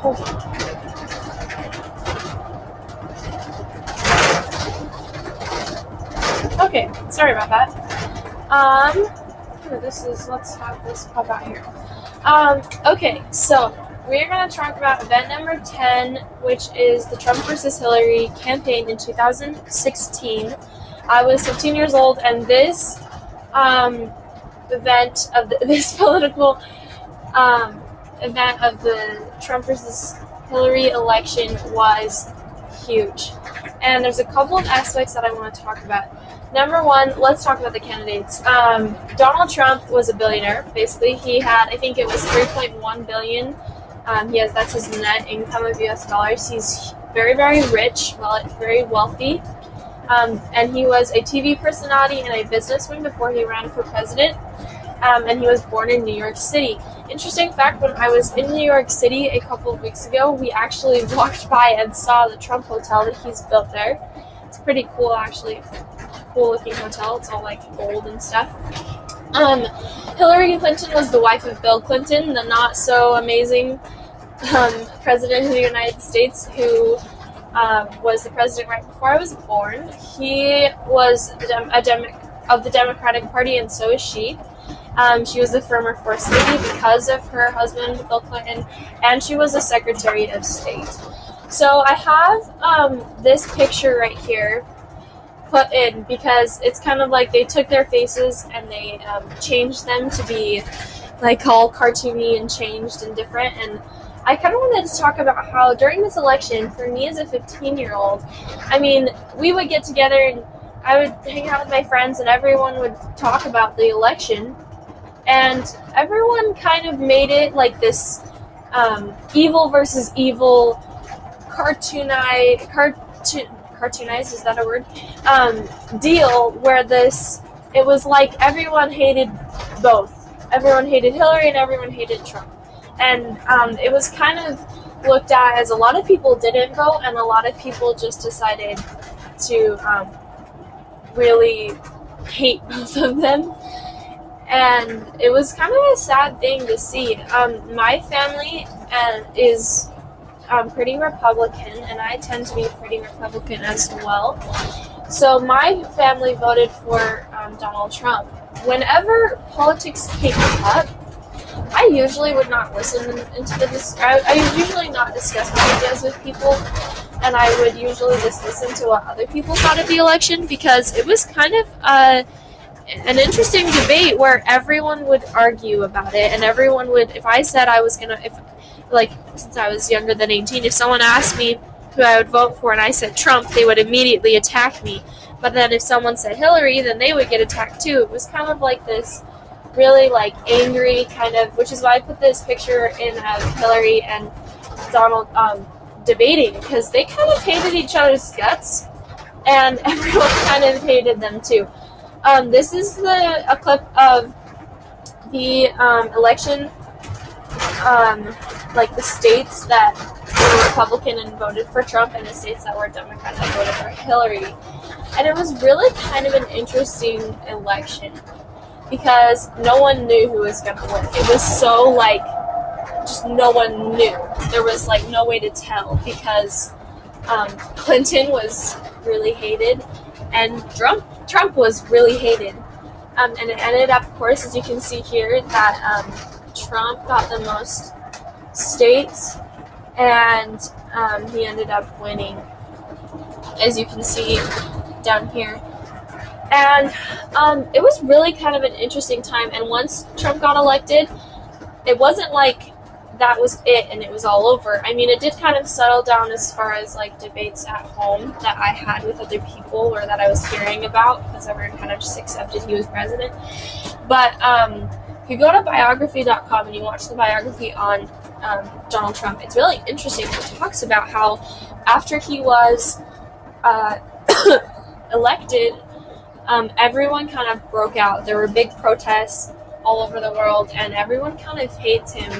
Hold on. Okay, sorry about that. Let's have this pop out here. Okay, so we're going to talk about event number 10, which is the Trump versus Hillary campaign in 2016. I was 15 years old, and this event of this political event of the Trump versus Hillary election was huge. And there's a couple of aspects that I want to talk about. Number one, let's talk about the candidates. Donald Trump was a billionaire, basically. He had, I think it was $3.1 billion. That's his net income of US dollars. He's very, very rich, very wealthy. And he was a TV personality and a businessman before he ran for president. And he was born in New York City. Interesting fact, when I was in New York City a couple of weeks ago, we actually walked by and saw the Trump Hotel that he's built there. It's pretty cool, actually. Cool looking hotel. It's all like gold and stuff. Hillary Clinton was the wife of Bill Clinton, the not so amazing president of the United States, who was the president right before I was born. He was of the Democratic Party, and so is she. She was a former First Lady because of her husband, Bill Clinton, and she was a Secretary of State. So I have this picture right here put in because it's kind of like they took their faces and they changed them to be like all cartoony and changed and different. And I kind of wanted to talk about how during this election, for me as a 15-year-old, I mean, we would get together and I would hang out with my friends and everyone would talk about the election. And everyone kind of made it like this evil versus evil cartoonized, is that a word? Deal where it was like everyone hated both. Everyone hated Hillary and everyone hated Trump. And it was kind of looked at as a lot of people didn't vote and a lot of people just decided to really hate both of them. And it was kind of a sad thing to see. My family is pretty Republican, and I tend to be pretty Republican as well. So my family voted for Donald Trump. Whenever politics came up, I usually would not listen into I usually not discuss my ideas with people, and I would usually just listen to what other people thought of the election because it was kind of an interesting debate where everyone would argue about it, and everyone would, if I said I was gonna, since I was younger than 18, if someone asked me who I would vote for and I said Trump, they would immediately attack me. But then if someone said Hillary, then they would get attacked too. It was kind of like this really like angry kind of, which is why I put this picture in of Hillary and Donald debating, because they kind of hated each other's guts, and everyone kind of hated them too. This is a clip of the election, like the states that were Republican and voted for Trump and the states that were Democrat that voted for Hillary. And it was really kind of an interesting election because no one knew who was going to win. It was so like, just no one knew. There was like no way to tell because Clinton was really hated and Trump was really hated. And it ended up, of course, as you can see here, that Trump got the most states and he ended up winning, as you can see down here. And it was really kind of an interesting time. And once Trump got elected, it wasn't like that was it and it was all over. I mean, it did kind of settle down as far as like debates at home that I had with other people or that I was hearing about because everyone kind of just accepted he was president. But if you go to biography.com and you watch the biography on Donald Trump, it's really interesting. It talks about how after he was elected, everyone kind of broke out. There were big protests all over the world, and everyone kind of hates him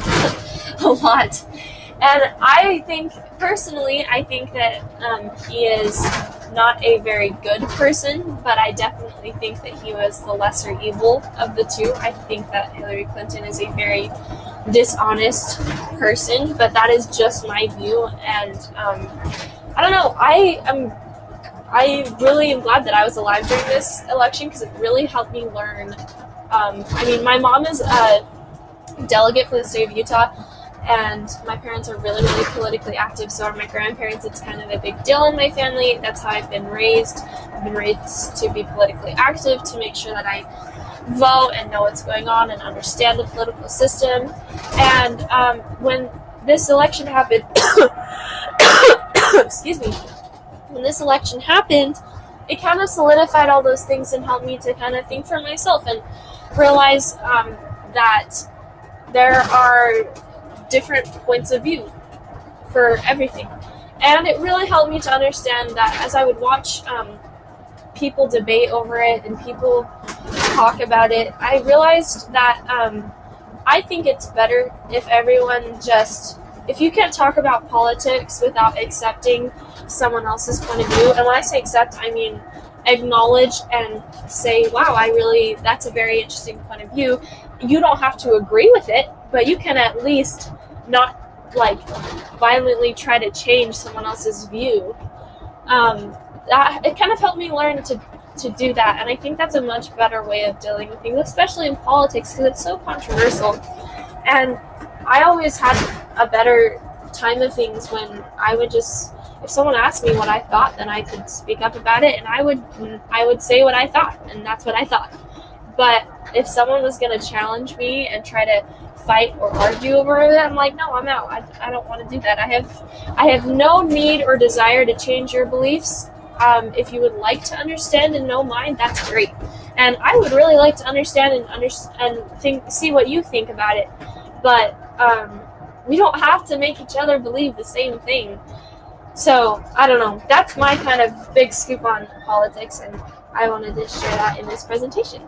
a lot. And I think, personally, that he is not a very good person, but I definitely think that he was the lesser evil of the two. I think that Hillary Clinton is a very dishonest person, but that is just my view. And I don't know. I really am glad that I was alive during this election because it really helped me learn. My mom is a delegate for the state of Utah, and my parents are really, really politically active. So are my grandparents. It's kind of a big deal in my family. That's how I've been raised. I've been raised to be politically active, to make sure that I vote and know what's going on and understand the political system. And when this election happened, excuse me, when this election happened, it kind of solidified all those things and helped me to kind of think for myself and realize that there are different points of view for everything. And it really helped me to understand that as I would watch people debate over it and people talk about it, I realized that I think it's better if everyone if you can't talk about politics without accepting someone else's point of view, and when I say accept, I mean acknowledge and say, wow, that's a very interesting point of view. You don't have to agree with it, but you can at least not violently try to change someone else's view. It kind of helped me learn to do that, and I think that's a much better way of dealing with things, especially in politics, because it's so controversial. And I always had a better time of things when I would if someone asked me what I thought, then I could speak up about it, and I would say what I thought, and that's what I thought. But if someone was going to challenge me and try to fight or argue over it, I'm like, no, I'm out. I don't want to do that. I have no need or desire to change your beliefs. If you would like to understand and know mine, that's great. And I would really like to understand and see what you think about it. But we don't have to make each other believe the same thing. So, I don't know. That's my kind of big scoop on politics, and I wanted to share that in this presentation.